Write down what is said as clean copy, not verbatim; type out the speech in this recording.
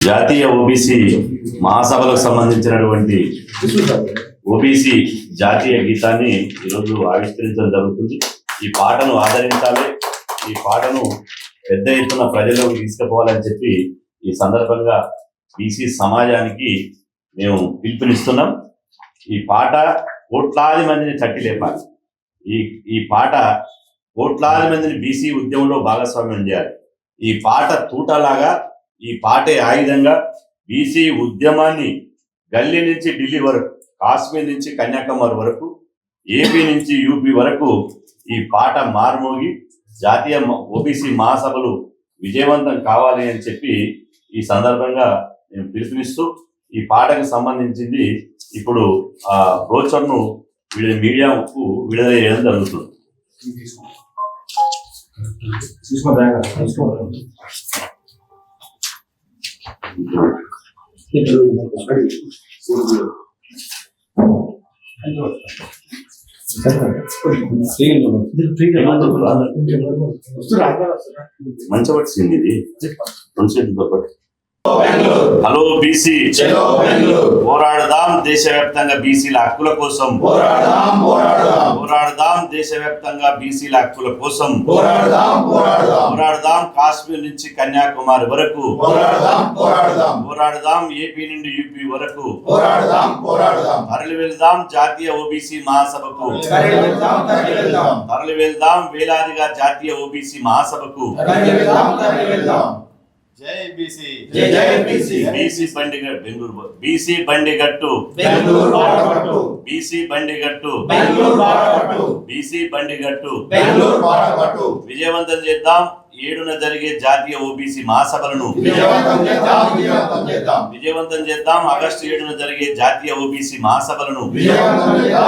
జాతీయ ఓబీసీ మహాసభలకు సంబంధించినటువంటి ఓబీసీ జాతీయ గీతాన్ని ఈరోజు ఆవిష్కరించడం జరుగుతుంది. ఈ పాటను ఆదరించాలి, ఈ పాటను పెద్ద ఎత్తున ప్రజల్లోకి తీసుకుపోవాలని చెప్పి ఈ సందర్భంగా బీసీ సమాజానికి మేము పిలుపునిస్తున్నాం. ఈ పాట కోట్లాది మందిని తట్టి లేపాలి. ఈ పాట కోట్లాది మందిని బీసీ ఉద్యమంలో భాగస్వామ్యం చేయాలి. ఈ పాట తూటలాగా, ఈ పాటే ఆయుధంగా బీసీ ఉద్యమాన్ని గల్లీ నుంచి ఢిల్లీ వరకు, కాశ్మీర్ నుంచి కన్యాకుమారి వరకు, ఏపీ నుంచి యూపీ వరకు ఈ పాట మారుమోగి జాతీయ ఓబీసీ మహాసభలు విజయవంతం కావాలి అని చెప్పి ఈ సందర్భంగా నేను పిలుపునిస్తూ, ఈ పాటకు సంబంధించింది ఇప్పుడు ఆ బ్రోచర్ను మీడియాకు విడుదల చేయడం జరుగుతుంది. మంచి పట్టింది ఇది హలో బీసీ పోరాడదాం దేశవ్యాప్తంగా బీసీల హక్కుల కోసం, పోరాడదాం దేశవ్యాప్తంగా బీసీల హక్కుల కోసం, పోరాడదాం కాశ్మీర్ నుంచి కన్యాకుమారి వరకు, పోరాడదాం ఏపీ నుండి యూపీ వరకు, తరలి వెళ్దాం జాతీయ ఓబీసీ మహాసభకు, తరలి వెళ్దాం వేలాదిగా జాతీయ ఓబీసీ మహాసభకు. జై బీసీ, జై జై బీసీ. బీసీ బండిగట్టు బెంగళూరు, బీసీ బండిగట్టు బెంగళూరు బాటపట్టు, బీసీ బండిగట్టు బెంగళూరు బాటపట్టు, బీసీ బండిగట్టు బెంగళూరు బాటపట్టు. విజయవంతం చేద్దాం 7న జరిగే జాతీయ ఓబీసీ మహాసభలను విజయవంతం చేద్దాం, విజయవంతం చేద్దాం, విజయవంతం చేద్దాం. ఆగస్టు 7న జరిగే జాతీయ ఓబీసీ మహాసభలను విజయవంతం చేద్దాం.